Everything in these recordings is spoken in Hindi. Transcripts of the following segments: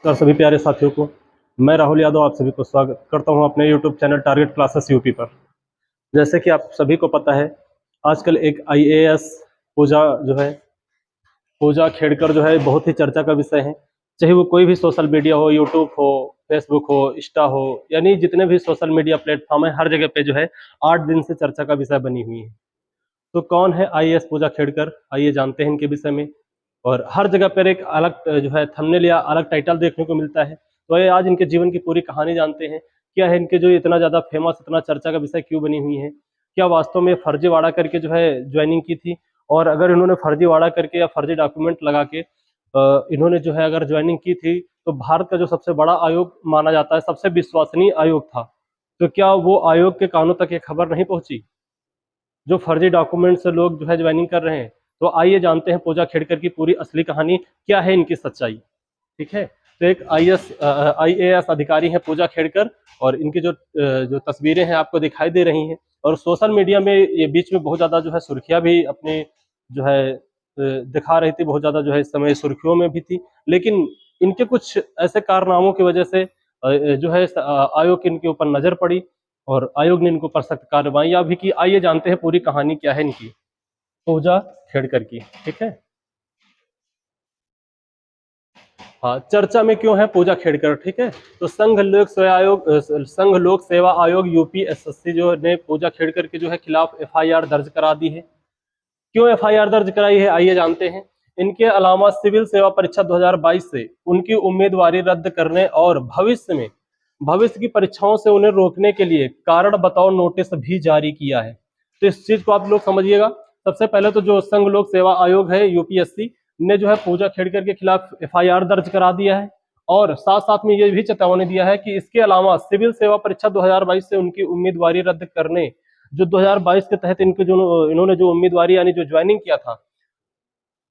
नमस्कार सभी प्यारे साथियों को। मैं राहुल यादव आप सभी को स्वागत करता हूं अपने YouTube channel target classes UP पर। जैसे कि आप सभी को पता है, आजकल एक आईएएस पूजा पूजा खेड़कर बहुत ही चर्चा का विषय है। चाहे वो कोई भी सोशल मीडिया हो, यूट्यूब हो, फेसबुक हो, इंस्टा हो, यानी जितने भी सोशल मीडिया प्लेटफॉर्म है, हर जगह पे 8 दिन से चर्चा का विषय बनी हुई है। तो कौन है आईएएस पूजा खेड़कर, आइए जानते हैं इनके विषय में। और हर जगह पर एक अलग थंबनेल या अलग टाइटल देखने को मिलता है। तो ये आज इनके जीवन की पूरी कहानी जानते हैं। क्या है इनके जो इतना ज़्यादा फेमस, इतना चर्चा का विषय क्यों बनी हुई है? क्या वास्तव में फर्जीवाड़ा करके ज्वाइनिंग की थी? और अगर इन्होंने फर्जीवाड़ा करके या फर्जी डॉक्यूमेंट लगा के इन्होंने अगर ज्वाइनिंग की थी, तो भारत का जो सबसे बड़ा आयोग माना जाता है, सबसे विश्वसनीय आयोग था, तो क्या वो आयोग के कानों तक ये खबर नहीं पहुंची जो फर्जी डॉक्यूमेंट से लोग ज्वाइनिंग कर रहे हैं? तो आइए जानते हैं पूजा खेड़कर की पूरी असली कहानी, क्या है इनकी सच्चाई। ठीक है, तो एक आईएएस अधिकारी है पूजा खेड़कर, और इनकी जो तस्वीरें हैं आपको दिखाई दे रही हैं। और सोशल मीडिया में ये बीच में बहुत ज़्यादा सुर्खियां भी अपने दिखा रही थी, बहुत ज़्यादा इस समय सुर्खियों में भी थी। लेकिन इनके कुछ ऐसे कारनामों की वजह से आयोग की इनके ऊपर नजर पड़ी, और आयोग ने इनको पर सख्त कार्रवाइयां भी की। आइए जानते हैं पूरी कहानी क्या है इनकी, पूजा खेड़कर की। ठीक है, हाँ, चर्चा में क्यों है पूजा खेड़कर? ठीक है, तो संघ लोक सेवा आयोग यूपीएसएससी ने पूजा खेड़कर के खिलाफ एफआईआर दर्ज करा दी है। क्यों एफआईआर दर्ज कराई है, आइए जानते हैं। इनके अलावा सिविल सेवा परीक्षा 2022 से उनकी उम्मीदवारी रद्द करने और भविष्य की परीक्षाओं से उन्हें रोकने के लिए कारण बताओ नोटिस भी जारी किया है। तो इस चीज को आप लोग समझिएगा। सबसे पहले तो जो संघ लोक सेवा आयोग है यूपीएससी ने पूजा खेड़कर के खिलाफ एफआईआर दर्ज करा दिया है, और साथ साथ में ये भी चेतावनी दिया है कि इसके अलावा सिविल सेवा परीक्षा 2022 से उनकी उम्मीदवारी रद्द करने, जो 2022 के तहत इनके इन्होंने जो उम्मीदवारी यानी जो ज्वाइनिंग किया था,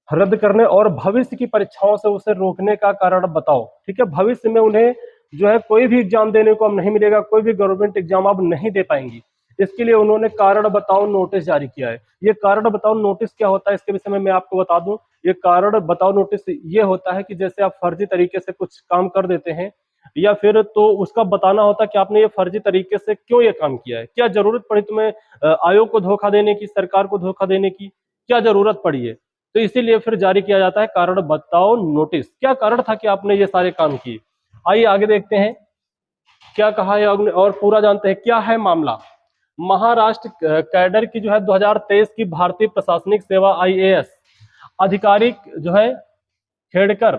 रद्द करने और भविष्य की परीक्षाओं से उसे रोकने का कारण बताओ। ठीक है, भविष्य में उन्हें कोई भी एग्जाम देने को अब नहीं मिलेगा, कोई भी गवर्नमेंट एग्जाम अब नहीं दे पाएंगी। इसके लिए उन्होंने कारण बताओ नोटिस जारी किया है। ये कारण बताओ नोटिस क्या होता है, इसके विषय में मैं आपको बता दूं। ये कारण बताओ नोटिस ये होता है कि जैसे आप फर्जी तरीके से कुछ काम कर देते हैं, या फिर तो उसका बताना होता है कि आपने ये फर्जी तरीके से क्यों ये काम किया है, क्या जरूरत पड़ी तुम्हें आयोग को धोखा देने की, सरकार को धोखा देने की, क्या जरूरत पड़ी है? तो इसीलिए फिर जारी किया जाता है कारण बताओ नोटिस। क्या कारण था कि आपने ये सारे काम किए? आइए आगे देखते हैं क्या कहा है और पूरा जानते हैं क्या है मामला। महाराष्ट्र कैडर की 2023 की भारतीय प्रशासनिक सेवा आईएएस आधिकारिक खेड़कर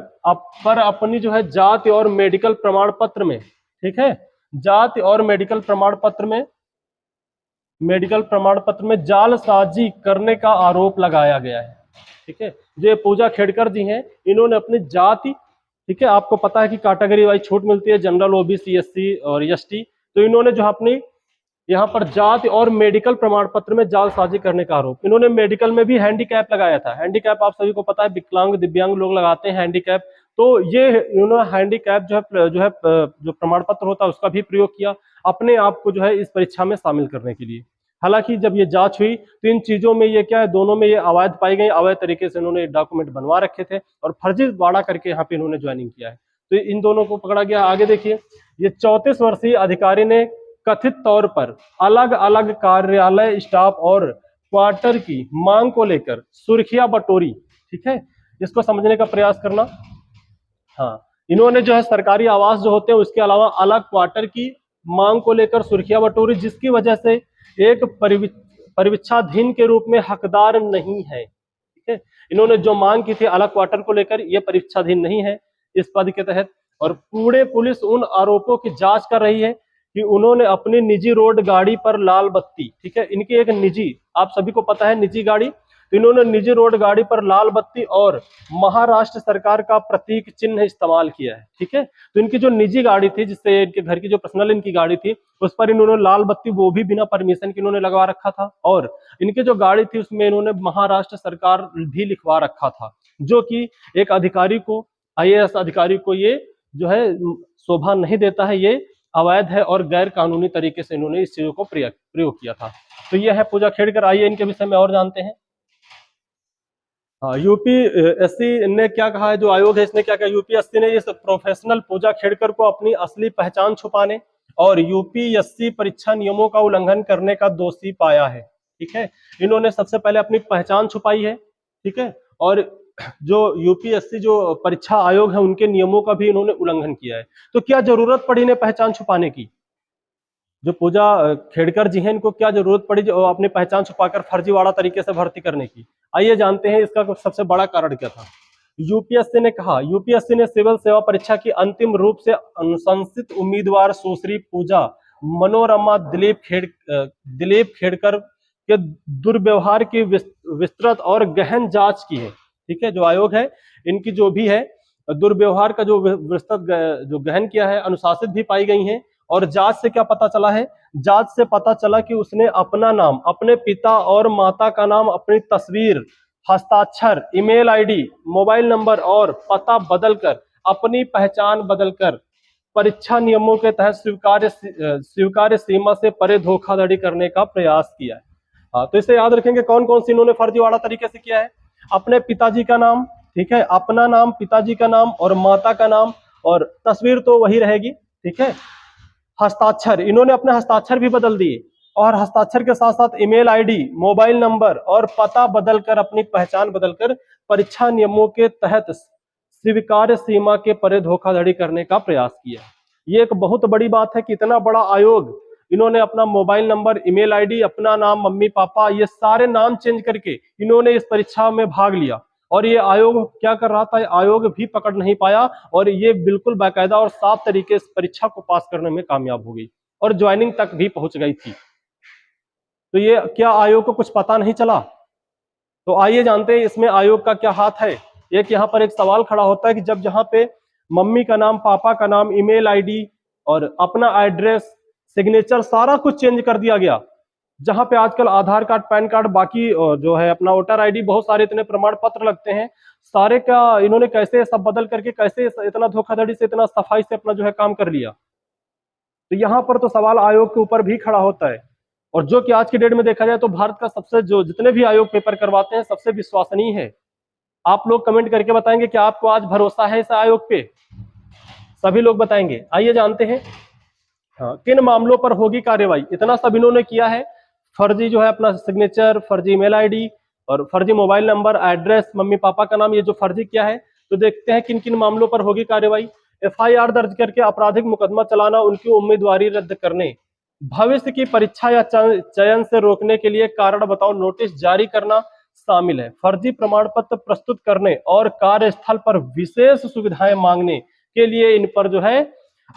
पर अपनी जाति और मेडिकल प्रमाण पत्र में, ठीक है, जाति और मेडिकल प्रमाण पत्र में जालसाजी करने का आरोप लगाया गया है। ठीक है, जो पूजा खेड़कर जी हैं, इन्होंने अपनी जाति, ठीक है, आपको पता है कि कैटेगरी वाइज छूट मिलती है, जनरल, ओबीसी, एससी और एसटी। तो इन्होंने अपनी यहाँ पर जाति और मेडिकल प्रमाण पत्र में जालसाजी करने का आरोप, इन्होंने मेडिकल में भी हैंडीकैप लगाया था। हैंडीकैप आप सभी को पता है, विकलांग दिव्यांग लोग लगाते हैं हैंडीकैप। तो ये इन्होंने हैंडीकैप जो प्रमाण पत्र होता है उसका भी प्रयोग किया अपने आप को इस परीक्षा में शामिल करने के लिए। हालांकि जब ये जांच हुई तो इन चीजों में ये क्या है, दोनों में ये अवैध पाई गई, अवैध तरीके से इन्होंने डॉक्यूमेंट बनवा रखे थे और फर्जीवाड़ा करके यहाँ पे इन्होंने ज्वाइनिंग किया है। तो इन दोनों को पकड़ा गया। आगे देखिए, ये 34 वर्षीय अधिकारी ने कथित तौर पर अलग अलग कार्यालय स्टाफ और क्वार्टर की मांग को लेकर सुर्खियां बटोरी। ठीक है, इसको समझने का प्रयास करना। हाँ, इन्होंने सरकारी आवास जो होते हैं उसके अलावा अलग क्वार्टर की मांग को लेकर सुर्खियां बटोरी, जिसकी वजह से एक परिवीक्षाधीन के रूप में हकदार नहीं है। ठीक है, इन्होंने जो मांग की थी अलग क्वार्टर को लेकर, ये परीक्षाधीन नहीं है इस पद के तहत। और पुणे पुलिस उन आरोपों की जांच कर रही है कि उन्होंने अपनी निजी रोड गाड़ी पर लाल बत्ती, ठीक है, इनकी एक निजी, आप सभी को पता है निजी गाड़ी, तो इन्होंने निजी रोड गाड़ी पर लाल बत्ती और महाराष्ट्र सरकार का प्रतीक चिन्ह इस्तेमाल किया है। ठीक है, तो इनकी जो निजी गाड़ी थी, जिससे इनके घर की जो पर्सनल इनकी गाड़ी थी, उस पर इन्होंने लाल बत्ती, वो भी बिना परमिशन के इन्होंने लगवा रखा था। और इनकी जो गाड़ी थी उसमें इन्होंने महाराष्ट्र सरकार भी लिखवा रखा था, जो कि एक अधिकारी को, आईएएस अधिकारी को ये शोभा नहीं देता है। ये अवैध है और गैर कानूनी तरीके से इन्होंने इस चीजों को प्रयोग किया था। तो यह है पूजा खेड़कर। आइए इनके विषय में और जानते हैं। हाँ, यूपीएससी ने क्या कहा है, जो आयोग है इसने क्या कहा, यूपीएससी ने इस प्रोफेशनल पूजा खेड़कर को अपनी असली पहचान छुपाने और यूपीएससी परीक्षा नियमों का उल्लंघन करने का दोषी पाया है। ठीक है, इन्होंने सबसे पहले अपनी पहचान छुपाई है। ठीक है, और जो यूपीएससी जो परीक्षा आयोग है उनके नियमों का भी इन्होंने उल्लंघन किया है। तो क्या जरूरत पड़ी इन्हें पहचान छुपाने की? जो पूजा खेड़कर जी हैं, इनको क्या जरूरत पड़ी जो अपनी पहचान छुपाकर फर्जीवाड़ा तरीके से भर्ती करने की? आइए जानते हैं इसका सबसे बड़ा कारण क्या था। यूपीएससी ने कहा, यूपीएससी ने सिविल सेवा परीक्षा की अंतिम रूप से अनुशंसित उम्मीदवार सुश्री पूजा मनोरमा दिलीप खेड़कर के दुर्व्यवहार की विस्तृत और गहन जांच की है। ठीक है, जो आयोग है इनकी जो भी है दुर्व्यवहार का जो विस्तृत जो गहन किया है, अनुशासित भी पाई गई हैं। और जांच से क्या पता चला है? जांच से पता चला कि उसने अपना नाम, अपने पिता और माता का नाम, अपनी तस्वीर, हस्ताक्षर, ईमेल आईडी, मोबाइल नंबर और पता बदलकर, अपनी पहचान बदलकर परीक्षा नियमों के तहत स्वीकार्य सीमा से परे धोखाधड़ी करने का प्रयास किया है। हाँ, तो इसे याद रखेंगे कौन कौन सी इन्होंने फर्जीवाड़ा तरीके से किया है। अपने पिताजी का नाम, ठीक है, अपना नाम, पिताजी का नाम और माता का नाम, और तस्वीर तो वही रहेगी। ठीक है, हस्ताक्षर, इन्होंने अपने हस्ताक्षर भी बदल दिए, और हस्ताक्षर के साथ साथ ईमेल आईडी, मोबाइल नंबर और पता बदलकर, अपनी पहचान बदलकर परीक्षा नियमों के तहत स्वीकार्य सीमा के परे धोखाधड़ी करने का प्रयास किया। ये एक बहुत बड़ी बात है कि इतना बड़ा आयोग, इन्होंने अपना मोबाइल नंबर, ईमेल आईडी, अपना नाम, मम्मी पापा, ये सारे नाम चेंज करके इन्होंने इस परीक्षा में भाग लिया। और ये आयोग क्या कर रहा था? आयोग भी पकड़ नहीं पाया, और ये बिल्कुल बाकायदा और साफ तरीके से परीक्षा को पास करने में कामयाब हो गई और ज्वाइनिंग तक भी पहुंच गई थी। तो ये क्या आयोग को कुछ पता नहीं चला? तो आइए जानते हैं इसमें आयोग का क्या हाथ है। एक यहाँ पर एक सवाल खड़ा होता है कि जब जहाँ पे मम्मी का नाम, पापा का नाम, ईमेल आईडी और अपना एड्रेस, सिग्नेचर, सारा कुछ चेंज कर दिया गया, जहां पे आजकल आधार कार्ड, पैन कार्ड, बाकी जो है अपना वोटर आईडी, बहुत सारे इतने प्रमाण पत्र लगते हैं, सारे का इन्होंने कैसे सब बदल करके, कैसे इतना धोखाधड़ी से, इतना सफाई से अपना जो है काम कर लिया? तो यहाँ पर तो सवाल आयोग के ऊपर भी खड़ा होता है। और जो कि आज की डेट में देखा जाए तो भारत का सबसे, जो जितने भी आयोग पेपर करवाते हैं, सबसे विश्वसनीय है। आप लोग कमेंट करके बताएंगे कि आपको आज भरोसा है इस आयोग पे? सभी लोग बताएंगे। आइए जानते हैं हाँ, किन मामलों पर होगी कार्रवाई। इतना सब इन्होंने किया है, फर्जी जो है अपना सिग्नेचर, फर्जी मेल आईडी और फर्जी mobile number, address, mummy papa का नाम, ये जो फर्जी किया है। तो देखते हैं किन किन मामलों पर होगी कार्रवाई। एफआईआर दर्ज करके आपराधिक मुकदमा चलाना, उनकी उम्मीदवारी रद्द करने, भविष्य की परीक्षा या चयन से रोकने के लिए कारण बताओ नोटिस जारी करना शामिल है। फर्जी प्रमाण पत्र प्रस्तुत करने और कार्यस्थल पर विशेष सुविधाएं मांगने के लिए इन पर जो है,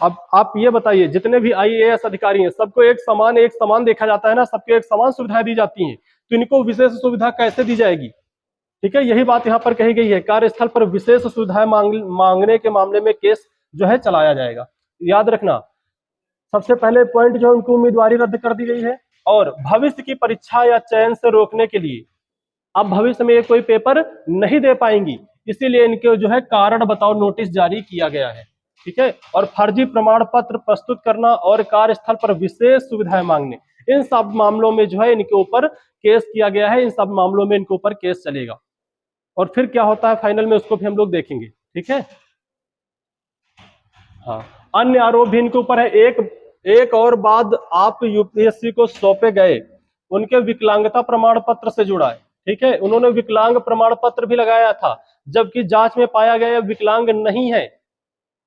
अब आप ये बताइए, जितने भी आईएएस अधिकारी हैं सबको एक समान देखा जाता है ना, सबको एक समान सुविधाएं दी जाती हैं, तो इनको विशेष सुविधा कैसे दी जाएगी? ठीक है, यही बात यहाँ पर कही गई है, कार्यस्थल पर विशेष सुविधाएं मांगने के मामले में केस जो है चलाया जाएगा। याद रखना, सबसे पहले पॉइंट जो है, उनकी उम्मीदवारी रद्द कर दी गई है, और भविष्य की परीक्षा या चयन से रोकने के लिए अब भविष्य में ये कोई पेपर नहीं दे पाएंगी, इसीलिए इनके जो है कारण बताओ नोटिस जारी किया गया है। ठीक है, और फर्जी प्रमाण पत्र प्रस्तुत करना और कार्यस्थल पर विशेष सुविधाएं मांगने, इन सब मामलों में जो है इनके ऊपर केस किया गया है, इन सब मामलों में इनके ऊपर केस चलेगा। और फिर क्या होता है फाइनल में, उसको भी हम लोग देखेंगे। ठीक है, हाँ, अन्य आरोप भी इनके ऊपर है। एक और बाद आप यूपीएससी को सौंपे गए उनके विकलांगता प्रमाण पत्र से जुड़ा है। ठीक है, उन्होंने विकलांग प्रमाण पत्र भी लगाया था, जबकि जांच में पाया गया विकलांग नहीं है।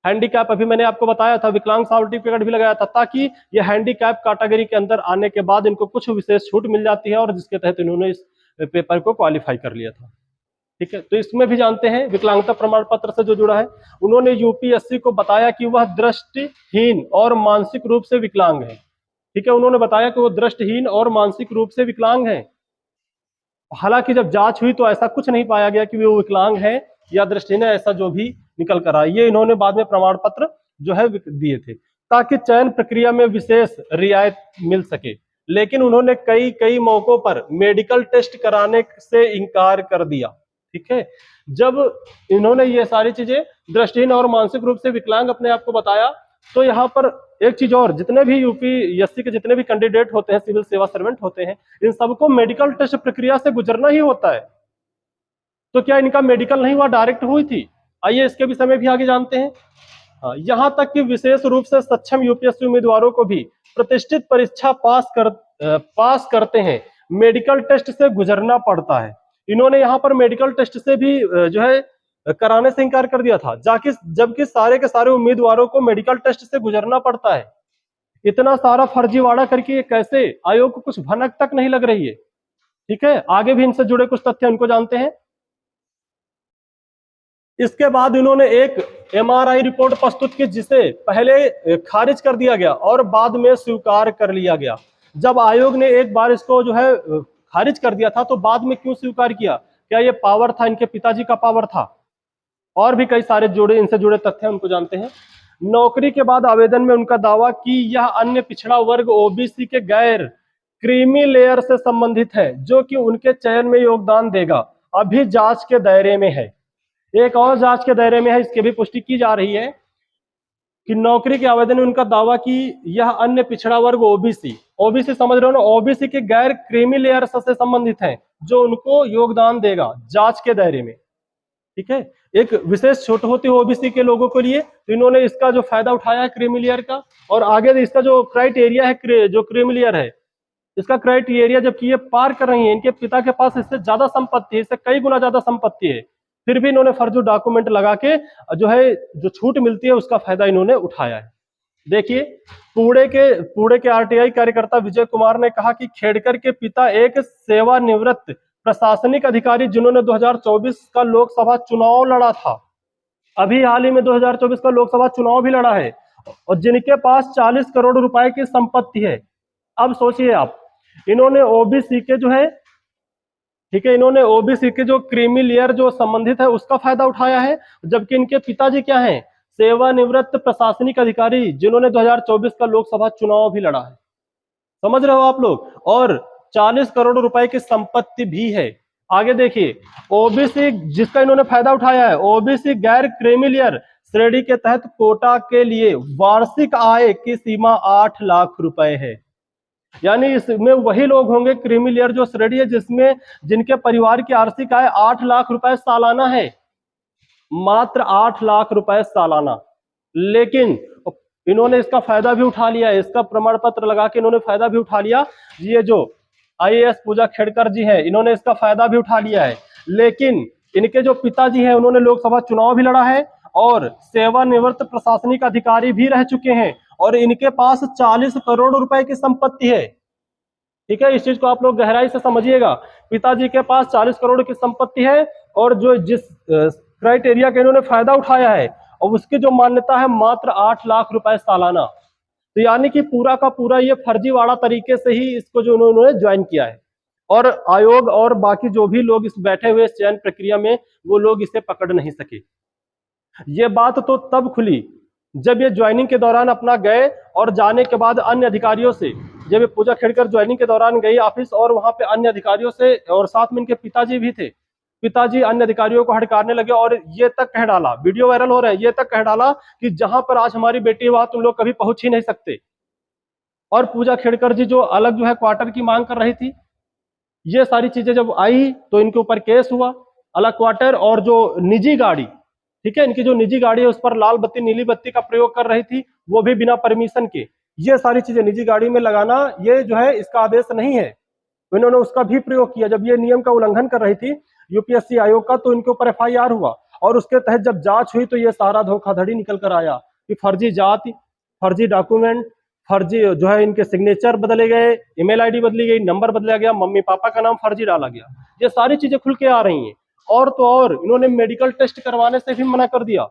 हैंडीकैप, अभी मैंने आपको बताया था, विकलांग सर्टिफिकेट भी लगाया था, ताकि ये हैंडीकैप कैटेगरी के अंदर आने के बाद इनको कुछ विशेष छूट मिल जाती है, और जिसके तहत इन्होंने इस पेपर को क्वालिफाई कर लिया था। ठीक है, तो इसमें भी जानते हैं विकलांगता प्रमाण पत्र से जो जुड़ा है, उन्होंने यूपीएससी को बताया कि वह दृष्टिहीन और मानसिक रूप से विकलांग है। ठीक है, उन्होंने बताया कि वो दृष्टिहीन और मानसिक रूप से विकलांग है। हालांकि जब जांच हुई तो ऐसा कुछ नहीं पाया गया कि वो विकलांग है या दृष्टिहीन है, ऐसा जो भी निकल कर आया। ये इन्होंने बाद में प्रमाण पत्र जो है दिए थे, ताकि चयन प्रक्रिया में विशेष रियायत मिल सके। लेकिन उन्होंने कई मौकों पर मेडिकल टेस्ट कराने से इनकार कर दिया। ठीक है, जब इन्होंने ये सारी चीजें, दृष्टिहीन और मानसिक रूप से विकलांग अपने आप को बताया, तो यहाँ पर एक चीज और, जितने भी यूपीएससी के जितने भी कैंडिडेट होते हैं, सिविल सेवा सर्वेंट होते हैं, इन सबको मेडिकल टेस्ट प्रक्रिया से गुजरना ही होता है। तो क्या इनका मेडिकल नहीं हुआ, डायरेक्ट हुई थी? आइए इसके विषय में भी आगे जानते हैं। यहाँ तक कि विशेष रूप से सक्षम यूपीएससी उम्मीदवारों को भी प्रतिष्ठित परीक्षा पास करते हैं मेडिकल टेस्ट से गुजरना पड़ता है। इन्होंने यहाँ पर मेडिकल टेस्ट से भी जो है कराने से इनकार कर दिया था, जबकि सारे के सारे उम्मीदवारों को मेडिकल टेस्ट से गुजरना पड़ता है। इतना सारा फर्जीवाड़ा करके ये कैसे, आयोग को कुछ भनक तक नहीं लग रही है। ठीक है, आगे भी इनसे जुड़े कुछ तथ्य उनको जानते हैं। इसके बाद इन्होंने एक एमआरआई रिपोर्ट प्रस्तुत की जिसे पहले खारिज कर दिया गया और बाद में स्वीकार कर लिया गया। जब आयोग ने एक बार इसको जो है खारिज कर दिया था तो बाद में क्यों स्वीकार किया? क्या ये पावर था, इनके पिताजी का पावर था? और भी कई सारे इनसे जुड़े तथ्य उनको जानते हैं। नौकरी के बाद आवेदन में उनका दावा कि यह अन्य पिछड़ा वर्ग ओबीसी के गैर क्रीमी लेयर से संबंधित है जो कि उनके चयन में योगदान देगा, अभी जांच के दायरे में है। एक और जांच के दायरे में है, इसकी भी पुष्टि की जा रही है कि नौकरी के आवेदन में उनका दावा कि यह अन्य पिछड़ा वर्ग ओबीसी समझ रहे हो ना, ओबीसी के गैर क्रीमी लेयर से संबंधित है जो उनको योगदान देगा जांच के दायरे में। ठीक है, एक विशेष छूट होती है ओबीसी के लोगों के लिए, तो इन्होंने इसका जो फायदा उठाया है क्रीमी लेयर का। और आगे इसका जो क्राइटेरिया है, जो क्रीमी लेयर है, इसका क्राइटेरिया जबकि ये पार कर रही है, इनके पिता के पास इससे ज्यादा संपत्ति है, इससे कई गुना ज्यादा संपत्ति है, फिर भी इन्होंने फर्जी डॉक्यूमेंट लगा के जो है जो छूट मिलती है उसका फायदा इन्होंने उठाया है। देखिए, पुणे के आरटीआई कार्यकर्ता विजय कुमार ने कहा कि खेड़कर के पिता एक सेवानिवृत्त प्रशासनिक अधिकारी जिन्होंने 2024 का लोकसभा चुनाव लड़ा था, अभी हाल ही में 2024 का लोकसभा चुनाव भी लड़ा है, और जिनके पास 40 करोड़ रुपए की संपत्ति है। अब सोचिए आप, इन्होंने ओबीसी के जो है, ठीक है, इन्होंने ओबीसी के जो क्रीमी लेयर जो संबंधित है उसका फायदा उठाया है, जबकि इनके पिताजी क्या हैं? सेवानिवृत्त प्रशासनिक अधिकारी जिन्होंने 2024 का लोकसभा चुनाव भी लड़ा है। समझ रहे हो आप लोग? और 40 करोड़ रुपए की संपत्ति भी है। आगे देखिए, ओबीसी जिसका इन्होंने फायदा उठाया है, ओबीसी गैर क्रीमी लेयर श्रेणी के तहत कोटा के लिए वार्षिक आय की सीमा 8 लाख रुपए है। यानी इसमें वही लोग होंगे क्रीमी लेयर जो श्रेणी है जिनके परिवार की वार्षिक आय 8 लाख रुपए सालाना है, मात्र 8 लाख रुपए सालाना। लेकिन इन्होंने इसका फायदा भी उठा लिया है, इसका प्रमाण पत्र लगा के इन्होंने फायदा भी उठा लिया। ये जो आईएएस पूजा खेड़कर जी हैं, इन्होंने इसका फायदा भी उठा लिया है। लेकिन इनके जो पिताजी हैं उन्होंने लोकसभा चुनाव भी लड़ा है और सेवानिवृत्त प्रशासनिक अधिकारी भी रह चुके हैं, और इनके पास 40 करोड़ रुपए की संपत्ति है। ठीक है, इस चीज को आप लोग गहराई से समझिएगा। पिताजी के पास 40 करोड़ की संपत्ति है और जो जिस क्राइटेरिया का इन्होंने फायदा उठाया है और उसकी जो मान्यता है मात्र 8 लाख रुपए सालाना। तो यानी कि पूरा का पूरा ये फर्जीवाड़ा तरीके से ही इसको जो उन्होंने ज्वाइन किया है, और आयोग और बाकी जो भी लोग इस बैठे हुए चयन प्रक्रिया में वो लोग इसे पकड़ नहीं सके। ये बात तो तब खुली जब ये ज्वाइनिंग के दौरान अपना गए और जाने के बाद अन्य अधिकारियों से, जब ये पूजा खेड़कर ज्वाइनिंग के दौरान गई ऑफिस और वहां पे अन्य अधिकारियों से, और साथ में इनके पिताजी भी थे, पिताजी अन्य अधिकारियों को हड़कारने लगे और ये तक कह डाला, वीडियो वायरल हो रहा है, ये तक कह डाला कि जहां पर आज हमारी बेटी वहां तुम लोग कभी पहुंच ही नहीं सकते। और पूजा खेड़कर जी जो अलग जो है क्वार्टर की मांग कर रही थी, ये सारी चीजें जब आई तो इनके ऊपर केस हुआ, अलग क्वार्टर और जो निजी गाड़ी, ठीक है, इनकी जो निजी गाड़ी है उस पर लाल बत्ती नीली बत्ती का प्रयोग कर रही थी, वो भी बिना परमिशन के। ये सारी चीजें निजी गाड़ी में लगाना ये जो है इसका आदेश नहीं है, तो इन्होंने उसका भी प्रयोग किया। जब ये नियम का उल्लंघन कर रही थी यूपीएससी आयोग का, तो इनके ऊपर एफआईआर हुआ और उसके तहत जब जांच हुई तो ये सारा धोखाधड़ी निकल कर आया कि फर्जी जाति, फर्जी डॉक्यूमेंट, फर्जी जो है इनके सिग्नेचर बदले गए, ईमेल आईडी बदली गई, नंबर बदला गया, मम्मी पापा का नाम फर्जी डाला गया। ये सारी चीजें खुल के आ रही हैं। और तो और इन्होंने मेडिकल टेस्ट करवाने से भी मना कर दिया,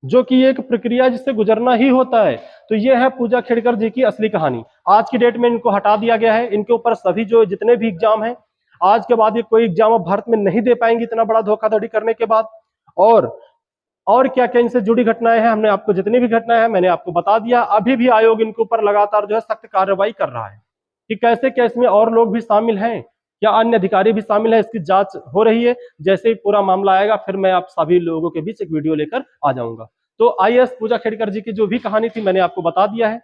जो कि एक प्रक्रिया जिससे गुजरना ही होता है। तो ये है पूजा खेड़कर जी की असली कहानी। आज की डेट में इनको हटा दिया गया है, इनके ऊपर सभी जो जितने भी एग्जाम हैं, आज के बाद ये कोई एग्जाम अब भारत में नहीं दे पाएंगे इतना बड़ा धोखाधड़ी करने के बाद। और क्या क्या इनसे जुड़ी घटनाएं हैं, हमने आपको जितनी भी घटनाएं हैं मैंने आपको बता दिया। अभी भी आयोग इनके ऊपर लगातार जो है सख्त कार्रवाई कर रहा है कि कैसे क्या इसमें और लोग भी शामिल हैं, क्या अन्य अधिकारी भी शामिल है, इसकी जांच हो रही है। जैसे ही पूरा मामला आएगा फिर मैं आप सभी लोगों के बीच एक वीडियो लेकर आ जाऊंगा। तो आईएएस पूजा खेड़कर जी की जो भी कहानी थी मैंने आपको बता दिया है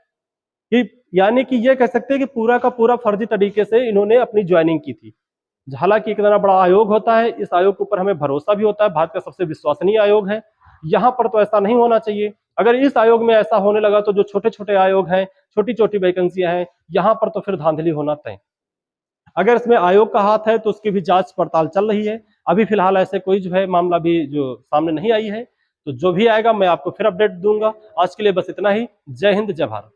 कि यानी कि ये कह सकते हैं कि पूरा का पूरा फर्जी तरीके से इन्होंने अपनी ज्वाइनिंग की थी। हालांकि इतना बड़ा आयोग होता है, इस आयोग के ऊपर हमें भरोसा भी होता है, भारत का सबसे विश्वसनीय आयोग है। यहाँ पर तो ऐसा नहीं होना चाहिए। अगर इस आयोग में ऐसा होने लगा तो जो छोटे छोटे आयोग हैं, छोटी छोटी वैकेंसियां हैं, यहाँ पर तो फिर धांधली होना तय। अगर इसमें आयोग का हाथ है तो उसकी भी जांच पड़ताल चल रही है। अभी फिलहाल ऐसे कोई जो है मामला भी जो सामने नहीं आई है, तो जो भी आएगा मैं आपको फिर अपडेट दूंगा। आज के लिए बस इतना ही। जय हिंद, जय भारत।